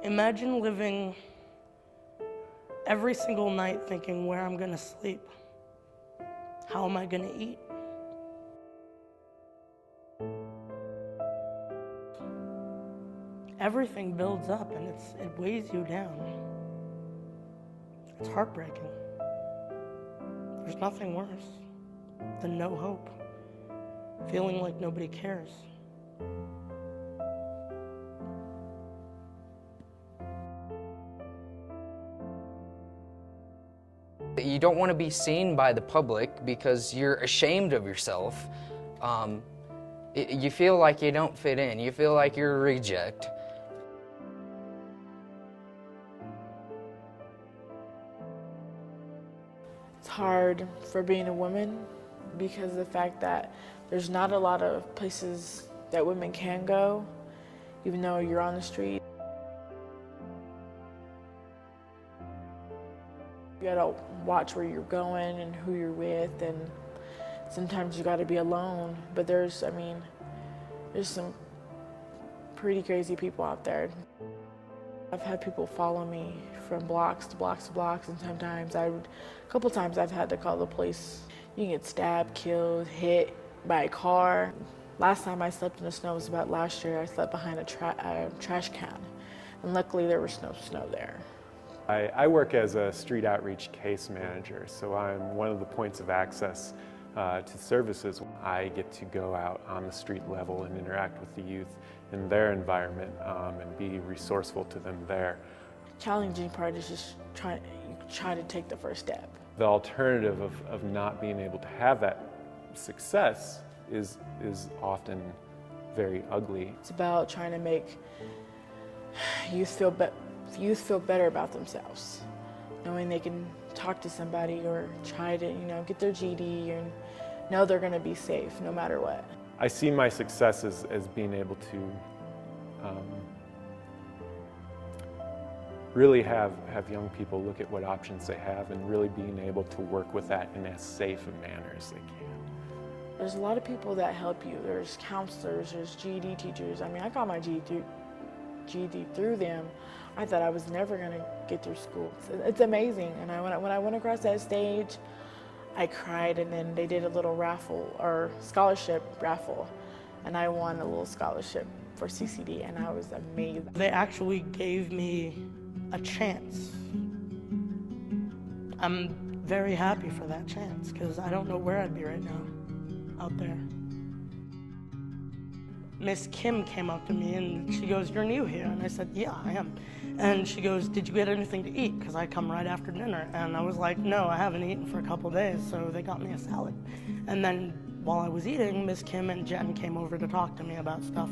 Imagine living every single night thinking where I'm gonna sleep, how am I gonna eat? Everything builds up and it weighs you down. It's heartbreaking. There's nothing worse than no hope, feeling like nobody cares. You don't want to be seen by the public because you're ashamed of yourself. You feel like you don't fit in. You feel like you're a reject. It's hard for being a woman because of the fact that there's not a lot of places that women can go, even though you're on the street. You gotta watch where you're going and who you're with, and sometimes you gotta be alone. But there's some pretty crazy people out there. I've had people follow me from blocks to blocks to blocks, and sometimes a couple times I've had to call the police. You can get stabbed, killed, hit by a car. Last time I slept in the snow was about last year. I slept behind a trash can, and luckily there was no snow there. I work as a street outreach case manager, so I'm one of the points of access to services. I get to go out on the street level and interact with the youth in their environment and be resourceful to them there. The challenging part is just try to take the first step. The alternative of not being able to have that success is often very ugly. It's about trying to make youth feel better about themselves, knowing they can talk to somebody or try to, get their GED and know they're going to be safe no matter what. I see my success as being able to really have young people look at what options they have and really being able to work with that in as safe a manner as they can. There's a lot of people that help you. There's counselors, there's GED teachers. I got my GED through them. I thought I was never going to get through school. It's amazing. And when I went across that stage, I cried, and then they did a little raffle, or scholarship raffle, and I won a little scholarship for CCD, and I was amazed. They actually gave me a chance. I'm very happy for that chance, because I don't know where I'd be right now, out there. Miss Kim came up to me and she goes, "You're new here?" And I said, "Yeah, I am." And she goes, "Did you get anything to eat?" Because I come right after dinner. And I was like, "No, I haven't eaten for a couple of days." So they got me a salad. And then while I was eating, Miss Kim and Jen came over to talk to me about stuff.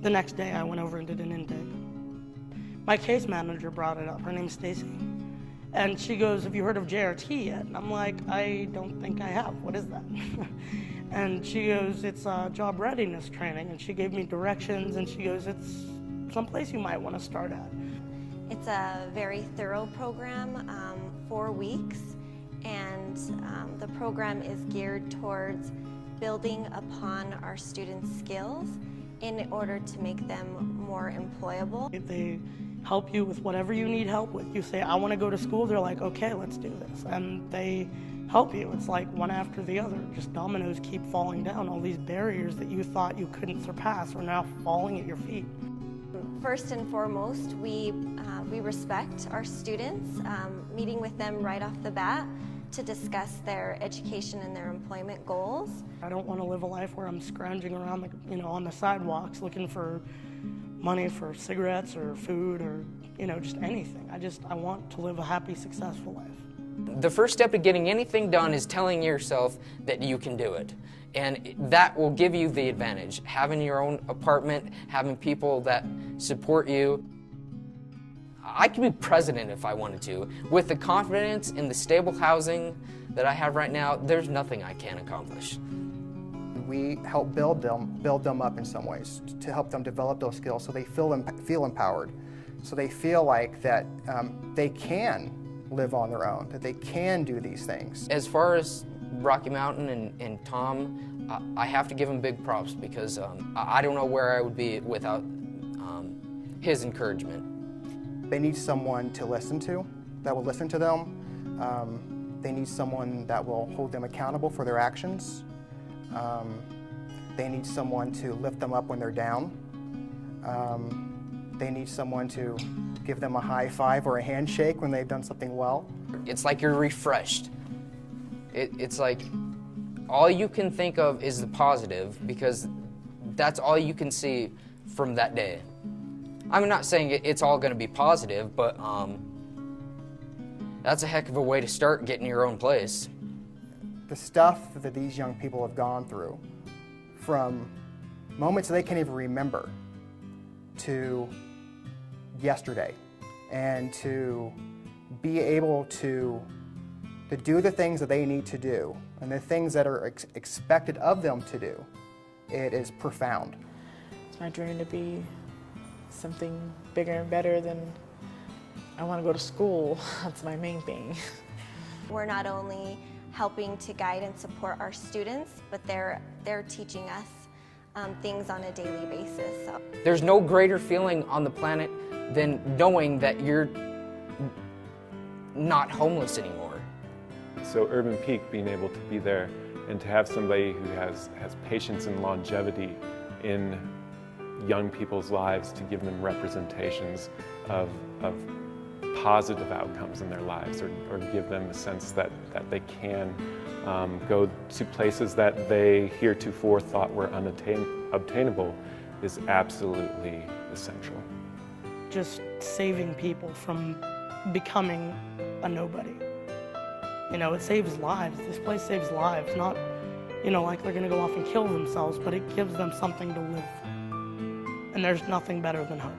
The next day I went over and did an intake. My case manager brought it up. Her name's Stacy. And she goes, "Have you heard of JRT yet?" And I'm like, "I don't think I have. What is that?" And she goes, "It's job readiness training." And she gave me directions, and she goes, "It's someplace you might want to start at." It's a very thorough program, 4 weeks, and the program is geared towards building upon our students' skills in order to make them more employable. They help you with whatever you need help with. You say, "I want to go to school," they're like, "Okay, let's do this." And they help you. It's like one after the other. Just dominoes keep falling down. All these barriers that you thought you couldn't surpass are now falling at your feet. First and foremost, we respect our students, meeting with them right off the bat to discuss their education and their employment goals. I don't want to live a life where I'm scrounging around, on the sidewalks looking for money for cigarettes or food or, just anything. I want to live a happy, successful life. The first step to getting anything done is telling yourself that you can do it. And that will give you the advantage. Having your own apartment, having people that support you. I could be president if I wanted to. With the confidence in the stable housing that I have right now, there's nothing I can't accomplish. We help build them up in some ways to help them develop those skills so they feel empowered, so they feel like that they can live on their own, that they can do these things. As far as Rocky Mountain and Tom, I have to give him big props because I don't know where I would be without his encouragement. They need someone to listen to, that will listen to them. They need someone that will hold them accountable for their actions. They need someone to lift them up when they're down. They need someone to give them a high five or a handshake when they've done something well. It's like you're refreshed. It's like all you can think of is the positive because that's all you can see from that day. I'm not saying it's all going to be positive, but that's a heck of a way to start getting your own place. The stuff that these young people have gone through, from moments they can't even remember to yesterday, and to be able to do the things that they need to do and the things that are expected of them to do, it is profound. It's my dream to be something bigger and better than I want to go to school. That's my main thing. We're not only helping to guide and support our students, but they're teaching us things on a daily basis. So. There's no greater feeling on the planet than knowing that you're not homeless anymore. So Urban Peak, being able to be there and to have somebody who has patience and longevity in young people's lives, to give them representations of positive outcomes in their lives, or give them a sense that they can go to places that they heretofore thought were unobtainable, is absolutely essential. Just saving people from becoming a nobody. You know, it saves lives. This place saves lives, not, you know, like they're gonna go off and kill themselves, but it gives them something to live. And there's nothing better than hope.